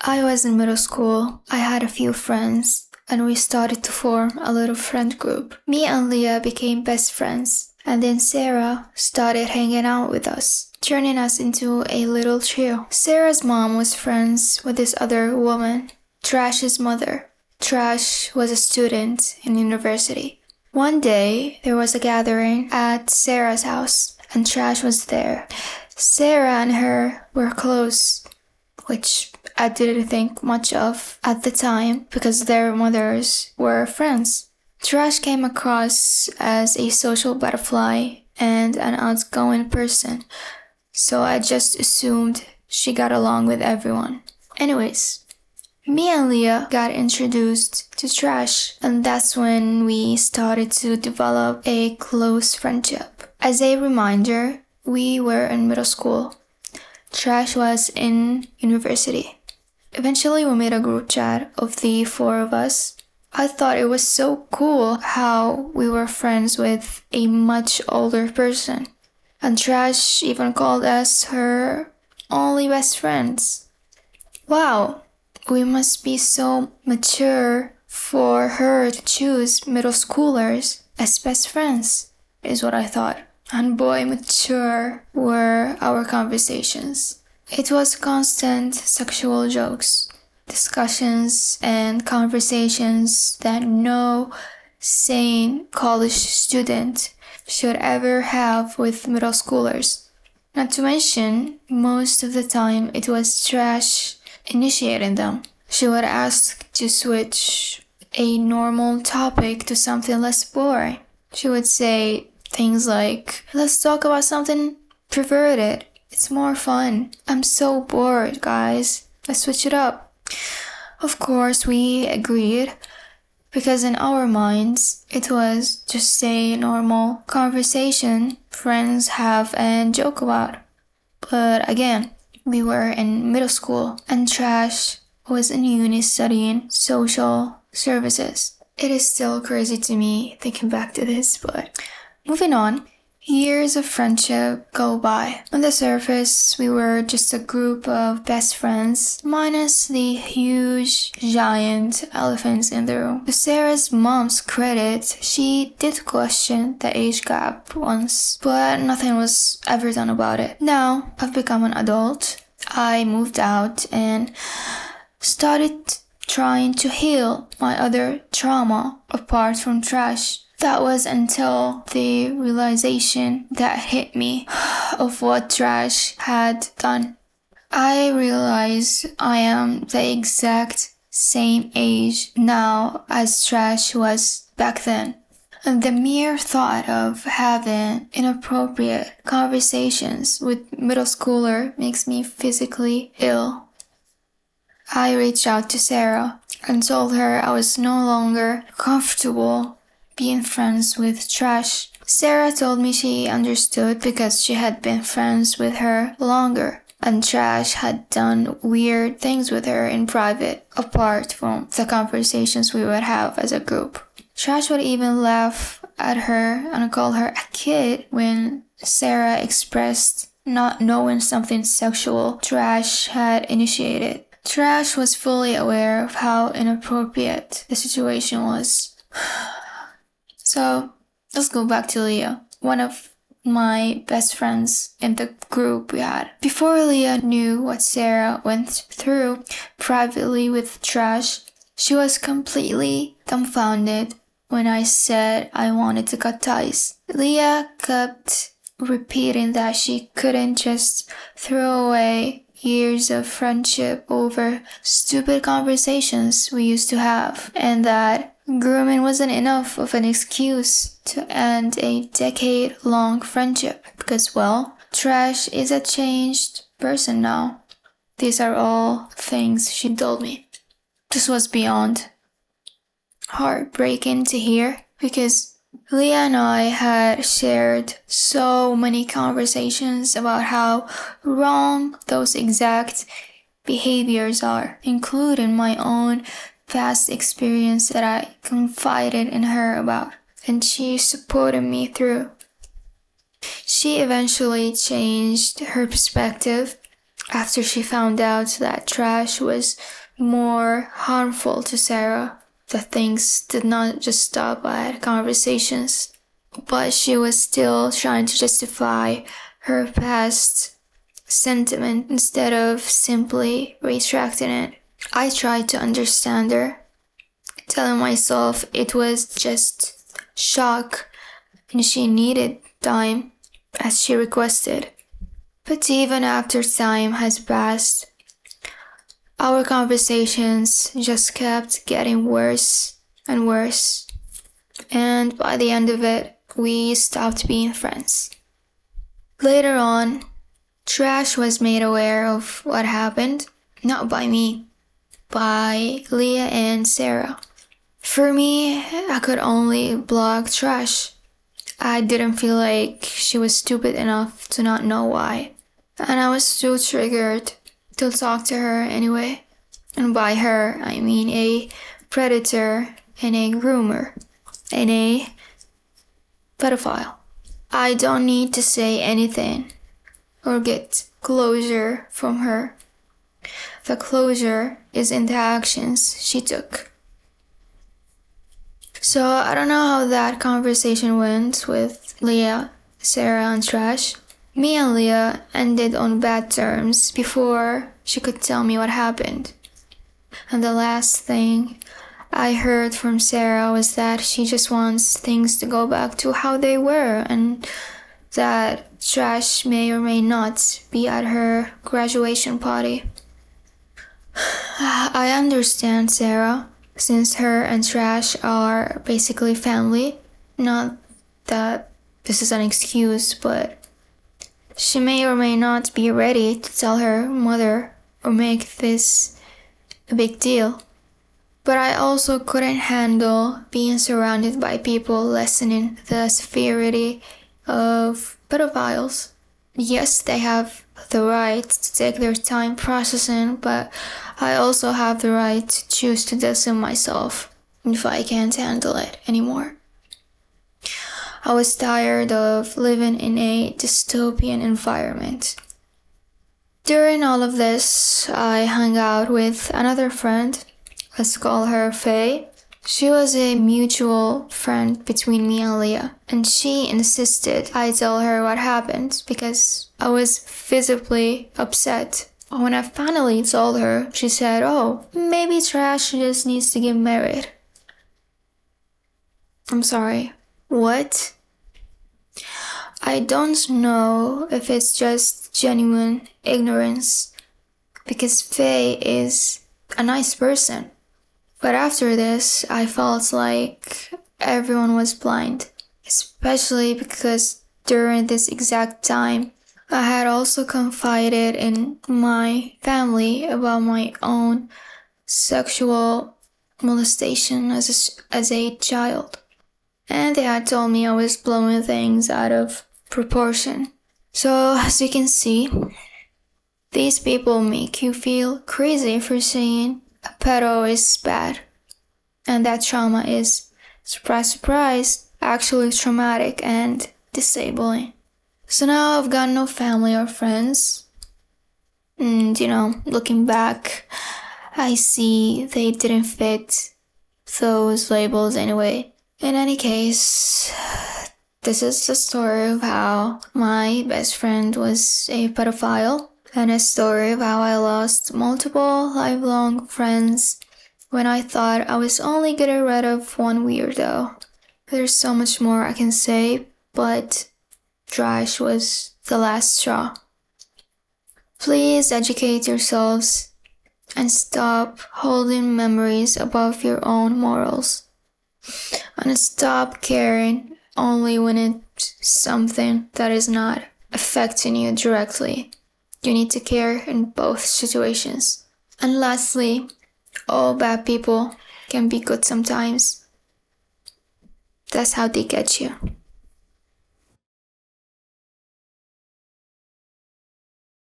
I was in middle school. I had a few friends, and we started to form a little friend group. Me and Leah became best friends, and then Sarah started hanging out with us, turning us into a little trio. Sarah's mom was friends with this other woman, Trash's mother. Trash was a student in university. One day, there was a gathering at Sarah's house, and Trash was there. Sarah and her were close, which I didn't think much of at the time because their mothers were friends. Trash came across as a social butterfly and an outgoing person, so I just assumed she got along with everyone. Anyways, me and Leah got introduced to Trash, and that's when we started to develop a close friendship. As a reminder, we were in middle school. Trash was in university. Eventually, we made a group chat of the four of us. I thought it was so cool how we were friends with a much older person. And Trash even called us her only best friends. Wow, we must be so mature for her to choose middle schoolers as best friends, is what I thought. And boy, mature were our conversations. It was constant sexual jokes, discussions, and conversations that no sane college student should ever have with middle schoolers. Not to mention, most of the time it was Trash initiating them. She would ask to switch a normal topic to something less boring. She would say things like, let's talk about something perverted. It's more fun. I'm so bored, guys. Let's switch it up. Of course, we agreed, because in our minds, it was just a normal conversation friends have and joke about. But again, we were in middle school, and Trash was in uni studying social services. It is still crazy to me thinking back to this, but moving on. Years of friendship go by. On the surface, we were just a group of best friends, minus the huge, giant elephants in the room. To Sarah's mom's credit, she did question the age gap once, but nothing was ever done about it. Now, I've become an adult. I moved out and started trying to heal my other trauma apart from Trash. That was until the realization that hit me of what Trash had done. I realized I am the exact same age now as Trash was back then. And the mere thought of having inappropriate conversations with middle schooler makes me physically ill. I reached out to Sarah and told her I was no longer comfortable being friends with Trash. Sarah told me she understood because she had been friends with her longer, and Trash had done weird things with her in private, apart from the conversations we would have as a group. Trash would even laugh at her and call her a kid when Sarah expressed not knowing something sexual Trash had initiated. Trash was fully aware of how inappropriate the situation was. So, let's go back to Leah, one of my best friends in the group we had. Before Leah knew what Sarah went through privately with Trash, she was completely dumbfounded when I said I wanted to cut ties. Leah kept repeating that she couldn't just throw away years of friendship over stupid conversations we used to have, and that grooming wasn't enough of an excuse to end a decade-long friendship because, well, Trash is a changed person now. These are all things she told me. This was beyond heartbreaking to hear because Leah and I had shared so many conversations about how wrong those exact behaviors are, including my own past experience that I confided in her about, and she supported me through. She eventually changed her perspective after she found out that Trash was more harmful to Sarah, that things did not just stop at conversations, but she was still trying to justify her past sentiment instead of simply retracting it. I tried to understand her, telling myself it was just shock and she needed time as she requested. But even after time has passed, our conversations just kept getting worse and worse. And by the end of it, we stopped being friends. Later on, Trash was made aware of what happened, not by me, by Leah and Sarah. For me, I could only block Trash. I didn't feel like she was stupid enough to not know why. And I was too triggered to talk to her anyway. And by her, I mean a predator and a groomer and a pedophile. I don't need to say anything or get closure from her. The closure is in the actions she took. So I don't know how that conversation went with Leah, Sarah, and Trash. Me and Leah ended on bad terms before she could tell me what happened. And the last thing I heard from Sarah was that she just wants things to go back to how they were and that Trash may or may not be at her graduation party. I understand Sarah, since her and Trash are basically family. Not that this is an excuse, but she may or may not be ready to tell her mother or make this a big deal. But I also couldn't handle being surrounded by people lessening the severity of pedophiles. Yes, they have the right to take their time processing, but I also have the right to choose to distance myself if I can't handle it anymore. I was tired of living in a dystopian environment. During all of this, I hung out with another friend. Let's call her Faye. She was a mutual friend between me and Leah, and she insisted I tell her what happened because I was visibly upset. When I finally told her, she said, "Oh, maybe Trash just needs to get married." I'm sorry. What? I don't know if it's just genuine ignorance, because Faye is a nice person. But after this, I felt like everyone was blind, especially because during this exact time, I had also confided in my family about my own sexual molestation as a child. And they had told me I was blowing things out of proportion. So, as you can see, these people make you feel crazy for saying a pedo is bad. And that trauma is, surprise, surprise, actually traumatic and disabling. So now I've got no family or friends. And, looking back, I see they didn't fit those labels anyway. In any case, this is the story of how my best friend was a pedophile, and a story of how I lost multiple lifelong friends when I thought I was only getting rid of one weirdo. There's so much more I can say, but Trash was the last straw. Please educate yourselves and stop holding memories above your own morals. And stop caring only when it's something that is not affecting you directly. You need to care in both situations. And lastly, all bad people can be good sometimes. That's how they get you.